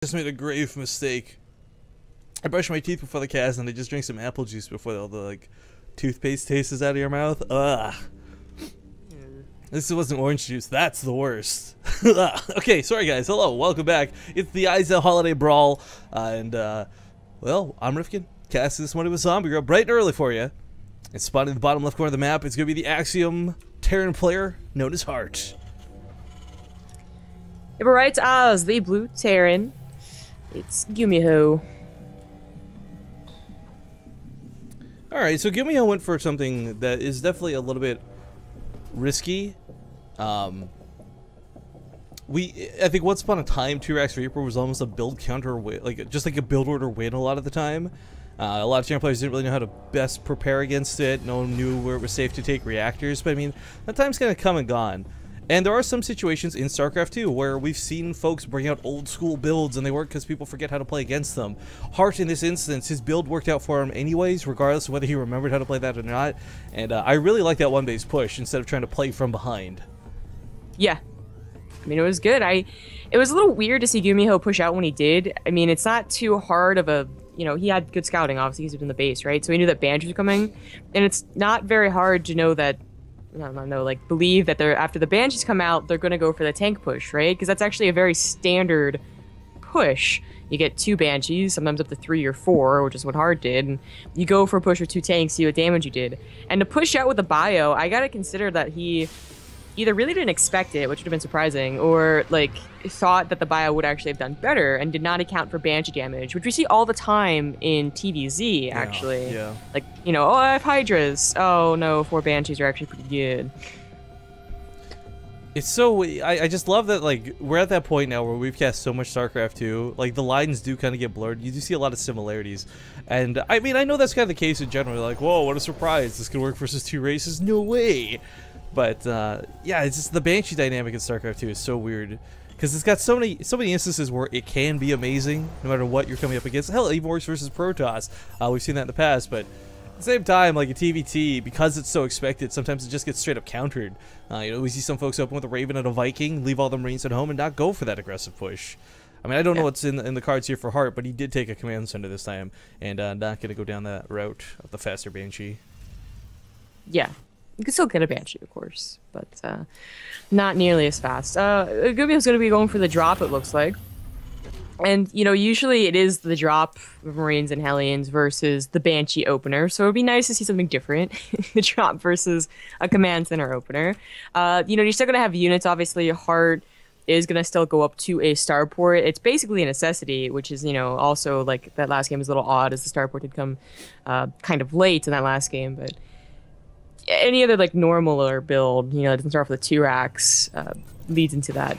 just made a grave mistake. I brushed my teeth before the cast and I just drank some apple juice before all the like toothpaste tastes out of your mouth. Ugh. This wasn't orange juice. That's the worst. Okay, sorry guys. Hello, welcome back. It's the EIZO Holiday Brawl, well, I'm Rifkin. Casting this morning with Zombie Girl bright and early for you. It's spotted in the bottom left corner of the map. It's gonna be the Axiom Terran player known as Heart. It writes as the blue Terran. It's Gumiho. Alright, so Gumiho went for something that is definitely a little bit risky. I think once upon a time, 2Rax Reaper was almost a build counter win, just like a build order win a lot of the time. A lot of Terran players didn't really know how to best prepare against it. No one knew where it was safe to take reactors, but I mean, that time's kind of come and gone. And there are some situations in StarCraft 2 where we've seen folks bring out old school builds and they work because people forget how to play against them. Heart, in this instance, his build worked out for him anyways, regardless of whether he remembered how to play that or not. And I really like that one-base push instead of trying to play from behind. Yeah. I mean, it was good. It was a little weird to see Gumiho push out when he did. I mean, it's not too hard of a, he had good scouting, obviously, he's in the base, right? So he knew that Banshees were coming. And it's not very hard to know that, believe that after the Banshees come out, they're going to go for the tank push, right? Because that's actually a very standard push. You get 2 Banshees, sometimes up to 3 or 4, which is what Hart did. And you go for a push with 2 tanks, see what damage you did. And to push out with the bio, I got to consider that he either really didn't expect it, which would have been surprising, or thought that the bio would actually have done better and did not account for Banshee damage, which we see all the time in TVZ, actually. Yeah. Oh, I have Hydras. Oh no, 4 Banshees are actually pretty good. It's so, I just love that, we're at that point now where we've cast so much StarCraft 2, the lines do kind of get blurred. You do see a lot of similarities. And, I mean, I know that's kind of the case in general. Whoa, what a surprise. This could work versus 2 races? No way! But, yeah, it's just the Banshee dynamic in StarCraft 2 is so weird. Because it's got so many instances where it can be amazing, no matter what you're coming up against. Hell, it even works versus Protoss. We've seen that in the past, but at the same time, a TVT, because it's so expected, sometimes it just gets straight up countered. We see some folks open with a Raven and a Viking, leave all the Marines at home, and not go for that aggressive push. I mean, I don't know what's in the cards here for Heart, but he did take a command center this time, and not going to go down that route of the faster Banshee. Yeah. You can still get a Banshee, of course, but not nearly as fast. Gumiho's going to be going for the drop, it looks like. And, usually it is the drop of Marines and Hellions versus the Banshee opener, so it would be nice to see something different. The drop versus a command center opener. You're still going to have units, obviously. Heart is going to still go up to a starport. It's basically a necessity, which is, also, that last game was a little odd as the starport did come kind of late in that last game, but any other normal or build, it doesn't start off with 2 racks, leads into that.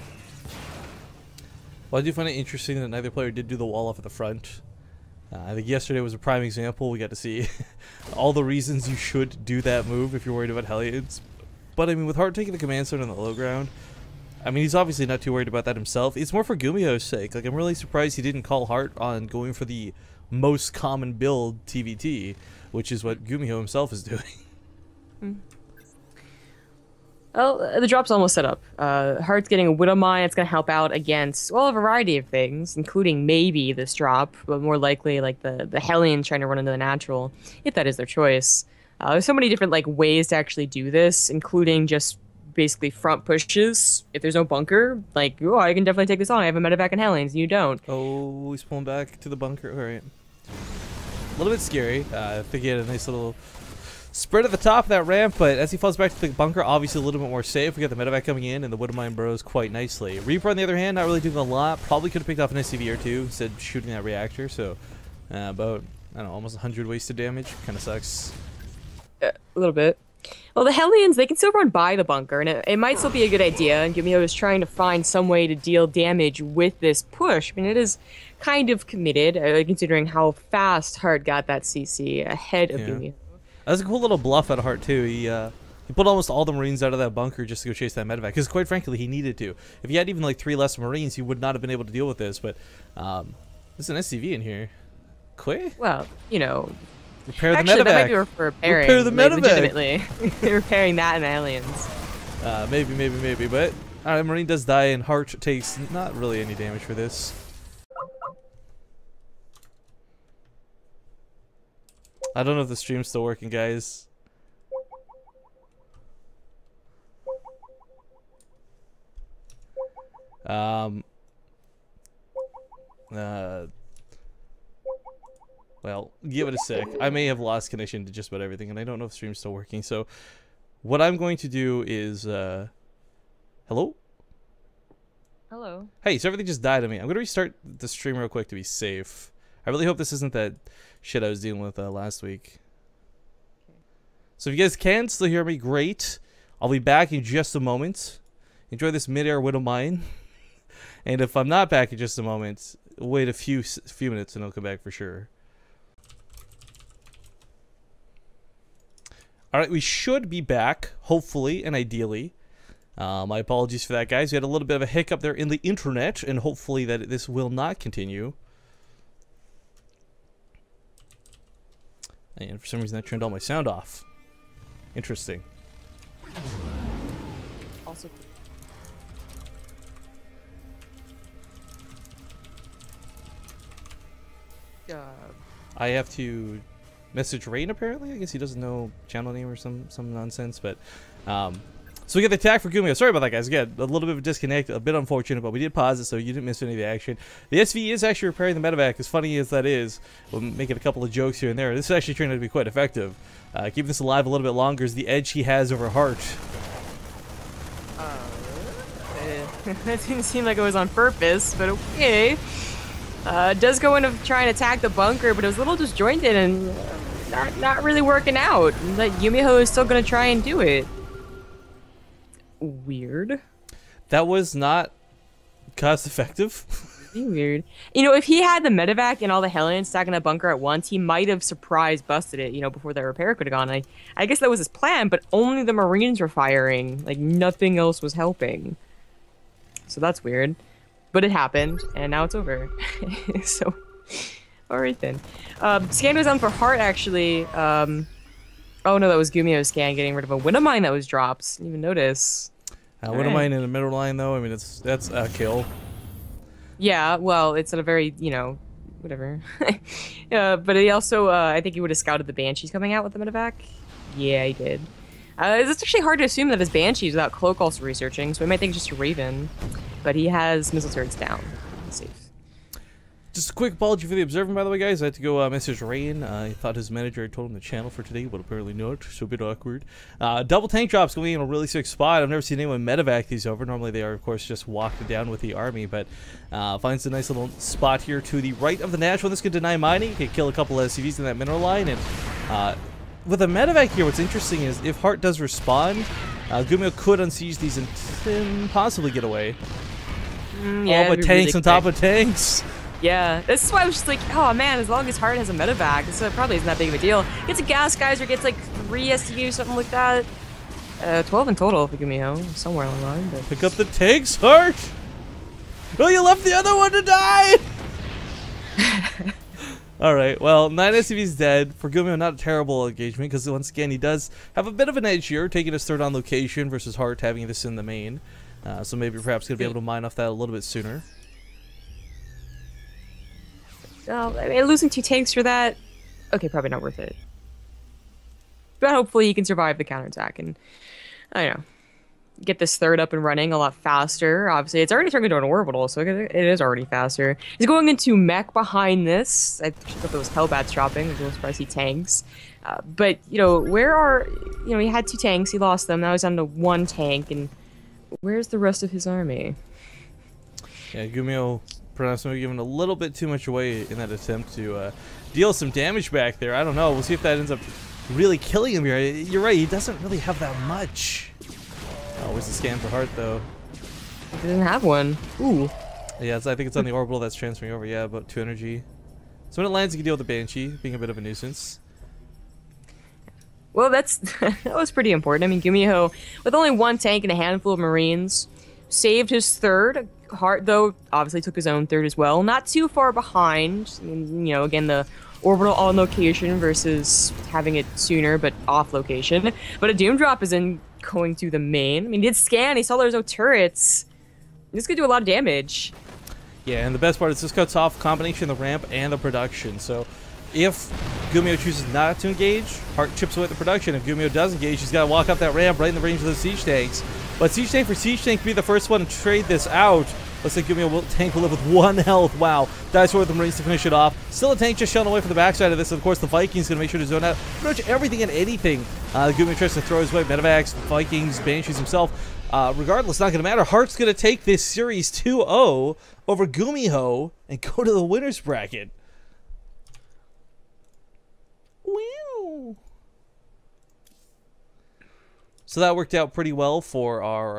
Well, I do find it interesting that neither player did do the wall off at the front. I think yesterday was a prime example. We got to see all the reasons you should do that move if you're worried about Hellions. But I mean, with Hart taking the command zone on the low ground, I mean, he's obviously not too worried about that himself. It's more for Gumiho's sake. I'm really surprised he didn't call Hart on going for the most common build TVT, which is what Gumiho himself is doing. Well, the drop's almost set up. Heart's getting a Widow Mine. It's going to help out against, well, a variety of things, including maybe this drop, but more likely the Hellions trying to run into the natural, if that is their choice. There's so many different ways to actually do this, including just basically front pushes. If there's no bunker, oh, I can definitely take this on. I have a medevac and Hellions, and you don't. Oh, he's pulling back to the bunker. All right. A little bit scary. I think he had a nice little spread at the top of that ramp, but as he falls back to the bunker, obviously a little bit more safe. We got the medevac coming in, and the Widow Mine burrows quite nicely. Reaper, on the other hand, not really doing a lot. Probably could have picked off an SCV or 2 instead of shooting that reactor, so about, I don't know, almost 100 wasted damage. Kind of sucks. A little bit. Well, the Hellions, they can still run by the bunker, and it might still be a good idea, and Gumiho is trying to find some way to deal damage with this push. I mean, it is kind of committed, considering how fast Hart got that CC ahead of Gumiho. That was a cool little bluff out of Heart, too. He pulled almost all the Marines out of that bunker just to go chase that medevac, because quite frankly, he needed to. If he had even 3 less Marines, he would not have been able to deal with this, but there's an SCV in here. Quay? Well, repair the actually, medevac. That might be repairing. Repair the medevac. Legitimately. Repairing that in the Aliens. Maybe, but Marine does die, and Heart takes not really any damage for this. I don't know if the stream's still working, guys. Well, give it a sec. I may have lost connection to just about everything, and I don't know if the stream's still working. So, what I'm going to do is, hello? Hello. Hey, so everything just died on me. I'm going to restart the stream real quick to be safe. I really hope this isn't that shit I was dealing with last week. So if you guys can still hear me, great. I'll be back in just a moment. Enjoy this mid-air win of mine. And if I'm not back in just a moment, wait a few minutes and I'll come back for sure. Alright, we should be back, hopefully and ideally. My apologies for that, guys. We had a little bit of a hiccup there in the internet, and hopefully that this will not continue. And for some reason I turned all my sound off. Interesting. Also. I have to message Rain apparently. I guess he doesn't know channel name or some nonsense, but so we get the attack for Gumiho. Sorry about that, guys. Again, a little bit of a disconnect, a bit unfortunate, but we did pause it, so you didn't miss any of the action. The SV is actually repairing the medevac. As funny as that is, we'll make it a couple of jokes here and there. This is actually turned out to be quite effective. Keeping this alive a little bit longer is the edge he has over Heart. That didn't seem like it was on purpose, but okay. Does go in to try and attack the bunker, but it was a little disjointed and not really working out. But Gumiho is still going to try and do it. Weird. That was not cost effective. Weird. You know, if he had the medevac and all the Hellions stacked in that bunker at once, he might have surprise busted it, you know, before the repair could have gone. I guess that was his plan, but only the Marines were firing. Like, nothing else was helping. So that's weird. But it happened, and now it's over. So, alright then. Scan was on for Heart, actually. Oh no, that was Gumiho's scan getting rid of a Winamine that was dropped. Didn't even notice. Winamine in the middle line, though, I mean, that's a kill. Yeah, well, it's at a very, you know, whatever. But he also, I think he would have scouted the Banshees coming out with the medevac. Yeah, he did. It's actually hard to assume that his Banshees without Cloak also researching, so we might think it's just a Raven. But he has missile turrets down. He's safe. Just a quick apology for the observing, by the way, guys. I had to go message Rain. I thought his manager had told him the channel for today, but apparently not, so a bit awkward. Double tank drops going in a really sick spot. I've never seen anyone medevac these over. Normally they are, of course, just walked down with the army, but finds a nice little spot here to the right of the natural. This could deny mining. Could kill a couple of SCVs in that mineral line, and with a medevac here, what's interesting is if Heart does respond, Gumiho could unsiege these and possibly get away. Yeah, but tanks on top of tanks. Yeah, this is why I was just like, oh man, as long as Heart has a medevac, this probably isn't that big of a deal. Gets a gas geyser, gets like 3 STU, something like that. 12 in total for Gumiho, somewhere along the line. But... Pick up the tanks, Heart! Oh, you left the other one to die! Alright, well, 9 SCVs dead. For Gumiho, not a terrible engagement, because once again, he does have a bit of an edge here, taking his third on location versus Heart having this in the main. So maybe perhaps going to be able to mine off that a little bit sooner. I mean, losing 2 tanks for that, okay, probably not worth it. But hopefully he can survive the counterattack and, I don't know, get this third up and running a lot faster. Obviously, it's already turned into an orbital, so it is already faster. He's going into mech behind this. I thought those Hellbats dropping. I was a little surprised he tanks. But, you know, he had 2 tanks, he lost them, now he's down to 1 tank, and where's the rest of his army? Yeah, Gumiho perhaps maybe giving a little bit too much away in that attempt to deal some damage back there. I don't know. We'll see if that ends up really killing him here. You're right. He doesn't really have that much. Oh, where's the scan for Heart, though? He doesn't have one. Ooh. Yeah, I think it's on the orbital that's transferring over. Yeah, about 2 energy. So when it lands, you can deal with the Banshee, being a bit of a nuisance. Well, that was pretty important. I mean, Gumiho, with only 1 tank and a handful of Marines, saved his third. Heart, though, obviously took his own third as well. Not too far behind. I mean, you know, again, the orbital on location versus having it sooner, but off location. But a Doom Drop is in going to the main. I mean, he did scan. He saw there's no turrets. This could do a lot of damage. Yeah, and the best part is this cuts off combination of the ramp and the production. So If Gumiho chooses not to engage, Heart chips away at the production. If Gumiho does engage, he's got to walk up that ramp right in the range of the siege tanks. But siege tank for siege tank to be the first one to trade this out. Looks like Gumiho tank will live with 1 health. Wow. Dies for the Marines to finish it off. Still a tank just shelling away from the backside of this. Of course, the Vikings going to make sure to zone out pretty much everything and anything. Gumiho tries to throw his way. Medivacs, Vikings, Banshees himself. Regardless, not going to matter. Heart's going to take this series 2-0 over Gumiho and go to the winner's bracket. Wow. So that worked out pretty well for our